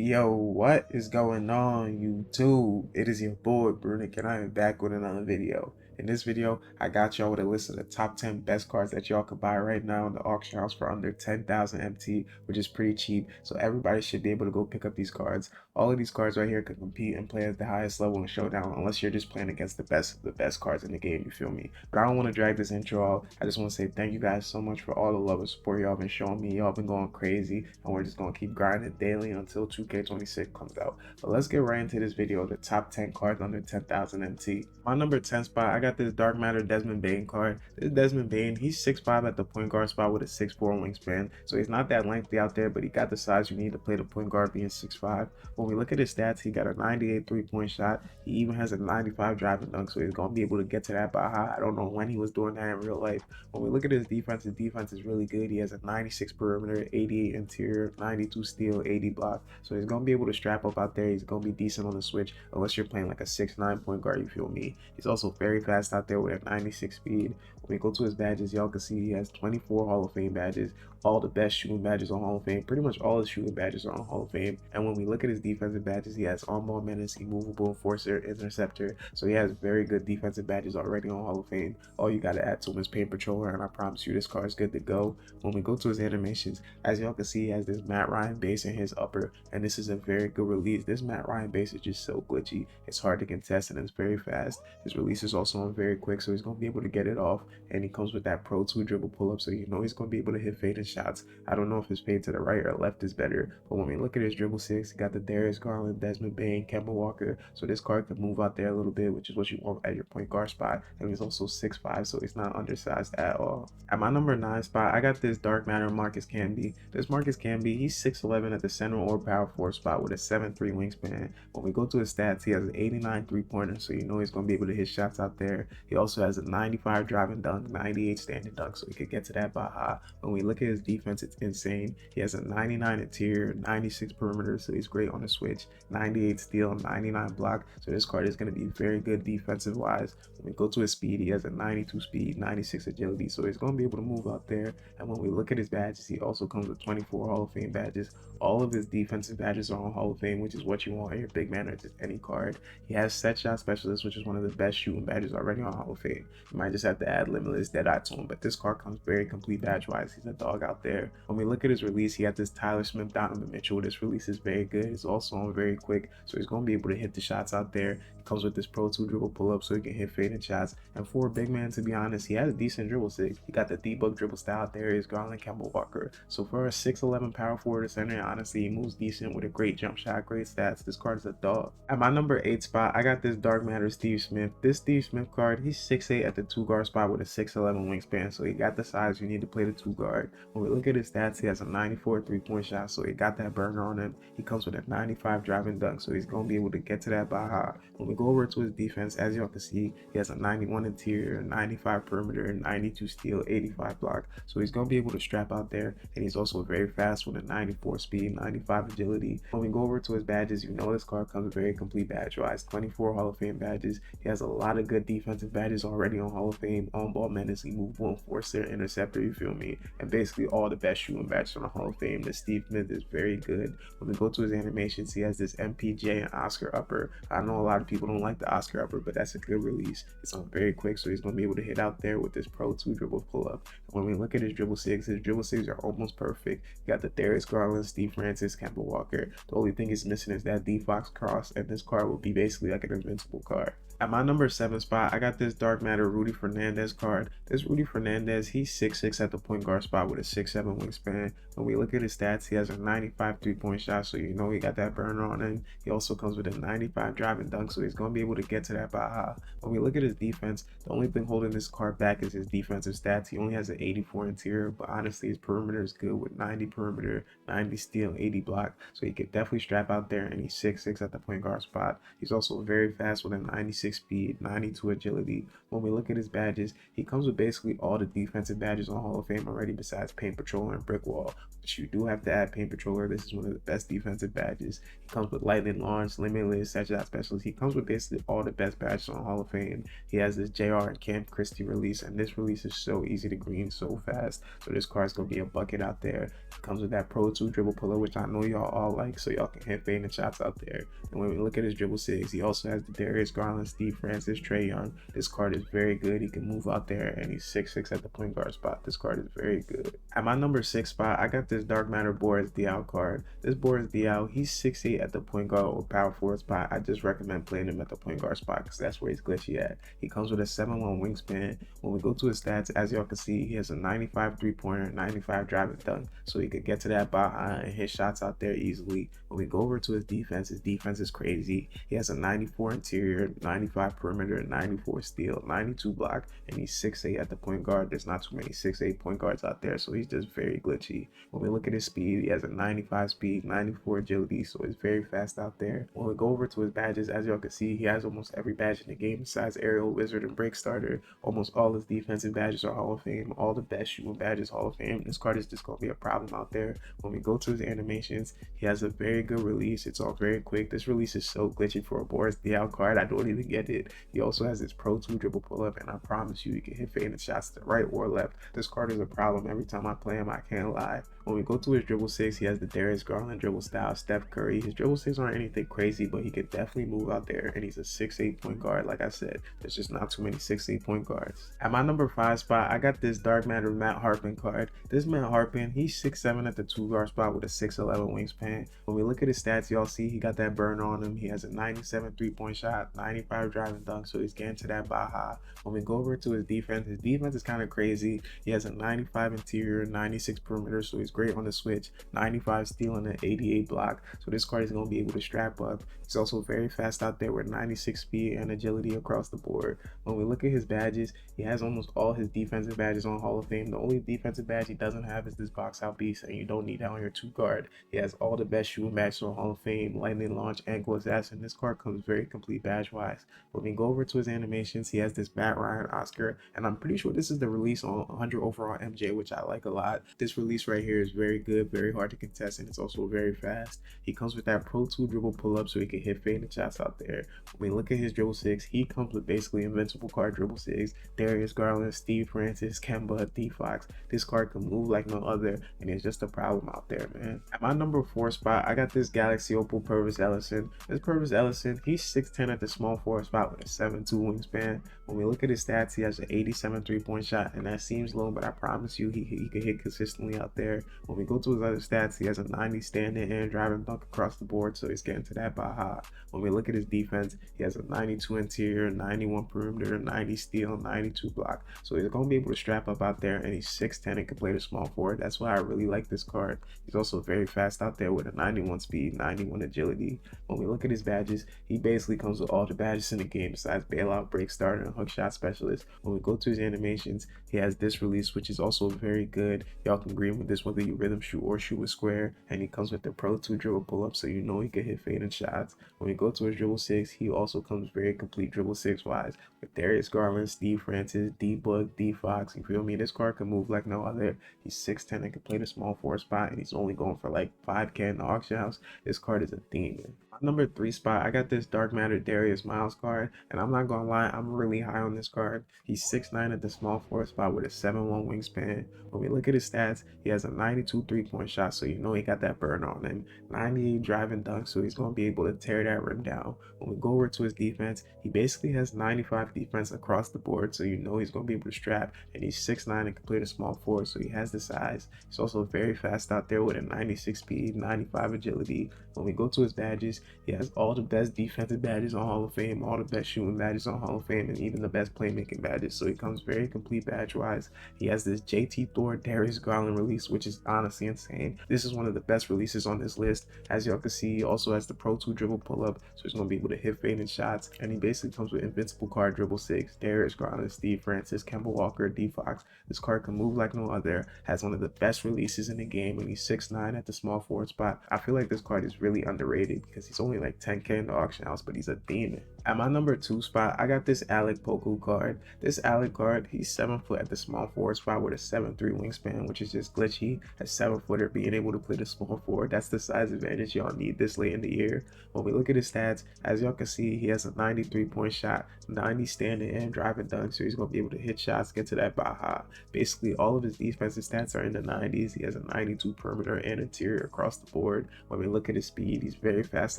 Yo, what is going on, YouTube? It is your boy Brunick, and I am back with another video. In this video, I got y'all with a list of the top 10 best cards that y'all could buy right now in the auction house for under 10,000 MT, which is pretty cheap. So everybody should be able to go pick up these cards. All of these cards right here can compete and play at the highest level in Showdown, unless you're just playing against the best of the best cards in the game. You feel me? But I don't want to drag this intro out. I just want to say thank you guys so much for all the love and support y'all been showing me. Y'all been going crazy, and we're just gonna keep grinding daily until 2K26 comes out. But let's get right into this video, the top 10 cards under 10,000 MT. My number 10 spot, I got this Dark Matter Desmond Bane card. This Desmond Bane, he's 6'5" at the point guard spot with a 6'4" wingspan. So he's not that lengthy out there, but he got the size you need to play the point guard being 6'5". When we look at his stats, he got a 98 3-point shot. He even has a 95 driving dunk, so he's going to be able to get to that by high. I don't know when he was doing that in real life. When we look at his defense is really good. He has a 96 perimeter, 88 interior, 92 steal, 80 block. So he's going to be able to strap up out there. He's going to be decent on the switch, unless you're playing like a 6'9" point guard, you feel me? He's also very fast out there with a 96 speed. When we go to his badges, y'all can see he has 24 Hall of Fame badges, all the best shooting badges on Hall of Fame. Pretty much all his shooting badges are on Hall of Fame. And when we look at his defensive badges, he has on-ball menace, immovable enforcer, interceptor. So he has very good defensive badges already on Hall of Fame. All you got to add to him is paint patroller, and I promise you this card is good to go. When we go to his animations, as y'all can see, he has this Matt Ryan base in his upper, and this is a very good release. This Matt Ryan base is just so glitchy. It's hard to contest, and it's very fast. His release is also very quick, so he's going to be able to get it off. And he comes with that Pro 2 dribble pull-up, so you know he's going to be able to hit fading shots. I don't know if his fade to the right or left is better, but when we look at his dribble 6, he got the Darius Garland, Desmond Bane, Kemba Walker, so this card can move out there a little bit, which is what you want at your point guard spot. And he's also 6'5", so he's not undersized at all. At my number 9 spot, I got this Dark Matter Marcus Camby. This Marcus Camby, he's 6'11" at the center or power forward spot with a 7'3" wingspan. When we go to his stats, he has an 89 3-pointer, so you know he's going to be able to hit shots out there. He also has a 95 driving dunk, 98 standing dunk, so he could get to that by high. When we look at his defense, it's insane. He has a 99 interior, 96 perimeter, so he's great on the switch, 98 steal, 99 block, so this card is going to be very good defensive wise. When we go to his speed, he has a 92 speed, 96 agility, so he's going to be able to move out there. And when we look at his badges, he also comes with 24 Hall of Fame badges. All of his defensive badges are on Hall of Fame, which is what you want in your big man or just any card. He has set shot specialist, which is one of the best shooting badges already on Hall of Fame. You might just have to add limitless Deadeye to him, but this card comes very complete badge wise. He's a dog out there. When we look at his release, he had this Tyler Smith Donovan Mitchell. This release is very good. It's also on very quick, so he's going to be able to hit the shots out there. He comes with this Pro 2 dribble pull up, so he can hit fading shots. And for a big man, to be honest, he has a decent dribble 6. He got the debug dribble style out there. He's Garland, Kemba Walker. So for a 6'11" power forward center, honestly, he moves decent with a great jump shot, great stats. This card is a dog. At my number 8 spot, I got this Dark Matter Steve Smith. This Steve Smith card, he's 6'8" at the 2 guard spot with a 6'11" wingspan, so he got the size you need to play the 2 guard. When we look at his stats, he has a 94 3-point shot, so he got that burner on him. He comes with a 95 driving dunk, so he's going to be able to get to that by high. When we go over to his defense, as y'all can see, he has a 91 interior, 95 perimeter, 92 steal, 85 block, so he's going to be able to strap out there. And he's also very fast with a 94 speed, 95 agility. When we go over to his badges, you know this card comes very complete badge wise. 24 Hall of Fame badges. He has a lot of good defensive badges already on Hall of Fame. On-ball menace, immovable enforcer, interceptor, you feel me? And basically all the best shooting badges on the Hall of Fame. The Steve Smith is very good. When we go to his animations, he has this MPJ and Oscar upper. I know a lot of people don't like the Oscar upper, but that's a good release. It's on very quick, so he's going to be able to hit out there with this Pro 2 dribble pull up. When we look at his dribble 6 are almost perfect. You got the Darius Garland, Steve Francis, Kemba Walker. The only thing he's missing is that D-Fox cross, and this card will be basically like an invincible card. At my number 7 spot, I got this Dark Matter Rudy Fernandez card. This Rudy Fernandez, he's 6'6" at the point guard spot with a 6'7" wingspan. When we look at his stats, he has a 95 3-point shot, so you know he got that burner on him. He also comes with a 95 driving dunk, so he's going to be able to get to that by high. When we look at his defense, the only thing holding this card back is his defensive stats. He only has an 84 interior, but honestly, his perimeter is good with 90 perimeter, 90 steal, 80 block, so he could definitely strap out there, and he's 6'6" at the point guard spot. He's also very fast with a 96 speed, 92 agility. When we look at his badges, He comes with basically all the defensive badges on Hall of Fame already besides Paint Patroller and Brick Wall. But you do have to add Paint Patroller. This is one of the best defensive badges. He comes with Lightning Launch, Limitless, Set Shot Specialist. He comes with basically all the best badges on Hall of Fame. He has this JR and Camp Christie release, and this release is so easy to green so fast. So this card's gonna be a bucket out there. He comes with that Pro 2 dribble puller, which I know y'all all like, so y'all can hit fading shots out there. And when we look at his dribble 6, he also has the Darius Garland, Steve Francis, Trae Young. This card is very good. He can move out there, and he's 6'6" at the point guard spot. This card is very good. At my number 6 spot, I got this Dark Matter Boris Diallo card. This Boris Diallo, he's 6'8" at the point guard or power forward spot. I just recommend playing him at the point guard spot because that's where he's glitchy at. He comes with a 7'1" wingspan. When we go to his stats, as y'all can see, he has a 95 3-pointer, 95 driving dunk, so he could get to that Baja and hit shots out there easily. When we go over to his defense is crazy. He has a 94 interior, 95 perimeter, 94 steal, 92 block, and he's 6'8" at the point guard. There's not too many 6'8" point guards out there, so he's just very glitchy. When we look at his speed, he has a 95 speed, 94 agility, so he's very fast out there. When we go over to his badges, as y'all can see, he has almost every badge in the game besides Aerial, Wizard, and Break Starter. Almost all his defensive badges are Hall of Fame. All the best shooting badges Hall of Fame. This card is just going to be a problem out there. When we go to his animations, he has a very good release. It's all very quick. This release is so glitchy for a Boris Diallo card. I don't even get it. He also has his Pro 2 dribble pull up, and I promise you, he can hit fading shots to the right or left. This card is a problem every time I play him. I can't lie. When we go to his dribble 6, he has the Darius Garland dribble style, Steph Curry. His dribble 6 aren't anything crazy, but he can definitely move out there, and he's a 6'8" point guard. Like I said, there's just not too many 6'8" point guards. At my number 5 spot, I got this Dark Matter Matt Harpin card. This Matt Harpin, he's 6'7" at the 2 guard spot with a 6'11" wingspan. When we look at his stats, y'all see he got that burn on him. He has a 97 3-point shot, 95 driving dunk, so he's getting to that Baja. When we go over to his defense is kind of crazy. He has a 95 interior, 96 perimeter, so he's great on the switch, 95 steal and an 88 block, so this card is going to be able to strap up. He's also very fast out there with 96 speed and agility across the board. When we look at his badges, he has almost all his defensive badges on Hall of Fame. The only defensive badge he doesn't have is this box out beast, and you don't need that on your 2 guard. He has all the best shooting badges on Hall of Fame, Lightning Launch, Ankle Assassin. This card comes very complete badge wise. When we go over to his animations, he has this Matt Ryan Oscar, and I'm pretty sure this is the release on 100 overall MJ, which I like a lot. This release right here is very good, very hard to contest, and it's also very fast. He comes with that Pro 2 dribble pull up, so he can hit fading shots out there. When we look at his dribble 6, he comes with basically invincible card dribble 6, Darius Garland, Steve Francis, Kemba, D Fox. This card can move like no other, and it's just a problem out there, man. At my number 4 spot, I got this Galaxy Opal Pervis Ellison. This Pervis Ellison, he's 6'10" at the small forward spot with a 7'2" wingspan. When we look at his stats, he has an 87 3-point shot, and that seems low, but I promise you, he can hit consistently out there. When we go to his other stats, he has a 90 standing and driving dunk across the board, so he's getting to that Baja. When we look at his defense, he has a 92 interior, 91 perimeter, 90 steal, 92 block, so he's going to be able to strap up out there, and he's 6'10" and can play the small forward. That's why I really like this card. He's also very fast out there with a 91 speed, 91 agility. When we look at his badges, he basically comes with all the badges in the game besides Bailout, Break Starter, and Hook Shot Specialist. When we go to his animations, he has this release, which is also very good. Y'all can green with this whether you rhythm shoot or shoot with square, and he comes with the Pro 2 dribble pull up, so you know he can hit fading shots. When we go to his dribble 6, he also comes very complete dribble 6 wise with Darius Garland, Steve Francis, D Book, D Fox. You feel me? This card can move like no other. He's 6'10" and can play the small forward spot, and he's only going for like 5K in the auction house. This card is a demon. Number 3 spot, I got this Dark Matter Darius Miles card, and I'm not gonna lie, I'm really high on this card. He's 6'9" at the small forward spot with a 7'1" wingspan. When we look at his stats, he has a 92 3-point shot, so you know he got that burn on him. 98 driving dunk, so he's gonna be able to tear that rim down. When we go over to his defense, he basically has 95 defense across the board, so you know he's gonna be able to strap, and he's 6'9" and can play the small forward, so he has the size. He's also very fast out there with a 96 speed, 95 agility. When we go to his badges, he has all the best defensive badges on Hall of Fame, all the best shooting badges on Hall of Fame, and even the best playmaking badges, so he comes very complete badge wise. He has this JT Thor Darius Garland release, which is honestly insane. This is one of the best releases on this list. As y'all can see, he also has the Pro 2 dribble pull up, so he's going to be able to hit fading shots, and he basically comes with invincible card dribble 6, Darius Garland, Steve Francis, Kemba Walker, D Fox. This card can move like no other, has one of the best releases in the game, and he's 6'9" at the small forward spot. I feel like this card is really underrated because he's only like 10K in the auction house, but he's a demon. At my number 2 spot, I got this Alec Poku card. This Alec card, he's 7 foot at the small forward spot with a 7'3" wingspan, which is just glitchy. A 7-footer being able to play the small forward, that's the size advantage y'all need this late in the year. When we look at his stats, as y'all can see, he has a 93-point shot, 90 standing and driving dunk, so he's going to be able to hit shots, get to that Baja. Basically, all of his defensive stats are in the 90s. He has a 92 perimeter and interior across the board. When we look at his speed, he's very fast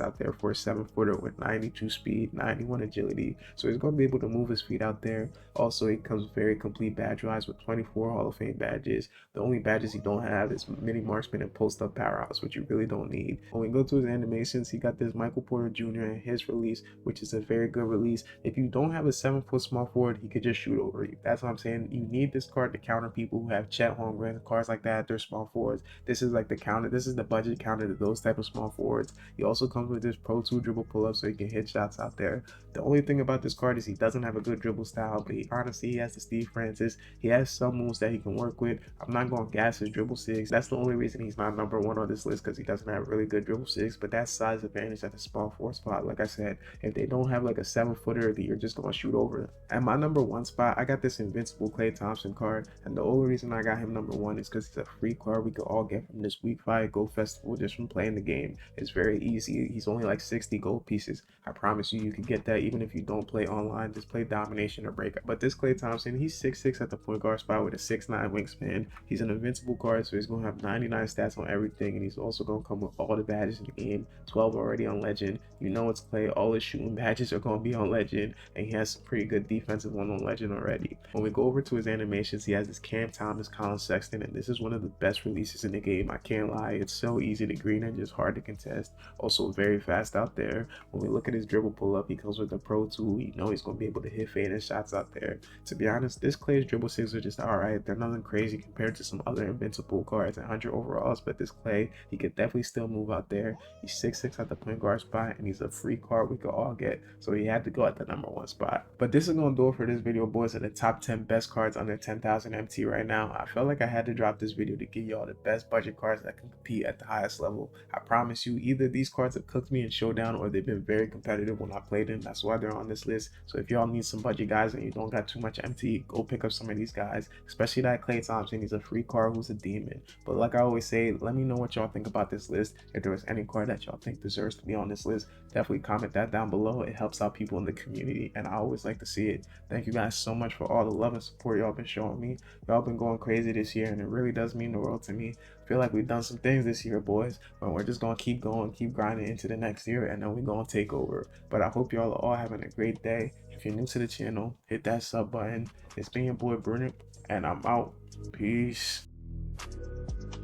out there for a 7-footer with 92 speed, 91 agility, so he's going to be able to move his feet out there. Also, he comes very complete badge-wise with 24 Hall of Fame badges. The only badges he don't have is mini marksman and post-up powerhouse, which you really don't need. When we go to his animations, he got this Michael Porter Jr. in his release, which is a very good release. If you don't have a 7-foot small forward, he could just shoot over you. That's what I'm saying. You need this card to counter people who have Chet Holmgren, cards like that. They're small forwards. This is like the counter. This is the budget counter to those type of small forwards. He also comes with this Pro 2 dribble pull-up, so he can hit shots out there. The only thing about this card is he doesn't have a good dribble style, but honestly, he has the Steve Francis. He has some moves that he can work with. I'm not going to gas his dribble six. That's the only reason he's not number 1 on this list, because he doesn't have really good dribble six, but that's size advantage at the small forward spot. Like I said, if they don't have like a 7-footer, then you're just going to shoot over them. At my number 1 spot, I got this invincible Klay Thompson card, and the only reason I got him number 1 is because he's a free card we could all get from this Week 5 Gold Festival just from playing the game. It's very easy. He's only like 60 gold pieces. I promise you, you can get that even if you don't play online. Just play domination or breakout. But this Klay Thompson, he's 6'6" at the point guard spot with a 6'9" wingspan. He's an invincible card, so he's going to have 99 stats on everything, and he's also going to come with all the badges in the game. 12 already on Legend. You know it's Klay. All his shooting badges are going to be on Legend, and he has some pretty good defensive one on Legend already. When we go over to his animations, he has this Cam Thomas, Colin Sexton, and this is one of the best releases in the game. I can't lie. It's so easy to green and just hard to contest. Also very fast out there. When we look at his dribble pull-up, he comes with the Pro 2. You know he's going to be able to hit fade and shots out there. To be honest, this Klay's dribble six are just alright. They're nothing crazy compared to some other invincible cards at 100 overalls, but this Klay, he could definitely still move out there. He's 6'6" at the point guard spot, and he's a free card we could all get, so he had to go at the number 1 spot. But this is going to do it for this video, boys, of the top 10 best cards under 10,000 MT right now. I felt like I had to drop this video to give y'all the best budget cards that can compete at the highest level. I promise you, either these cards have cooked me in Showdown or they've been very competitive when I played them. That's why they're on this list. So if y'all need some budget guys and you don't got too much MT, go pick up some of these guys, especially that Klay Thompson. He's a free card who's a demon. But like I always say, let me know what y'all think about this list. If there was any card that y'all think deserves to be on this list, definitely comment that down below. It helps out people in the community, and I always like to see it. Thank you guys so much for all the love and support y'all been showing me. Y'all been going crazy this year, and it really does mean the world to me. I feel like we've done some things this year, boys, but we're just gonna keep going, keep grinding into the next year, and then we're gonna take over. But I hope y'all are all having a great day. If you're new to the channel, hit that sub button. It's been your boy Bruno, and I'm out. Peace.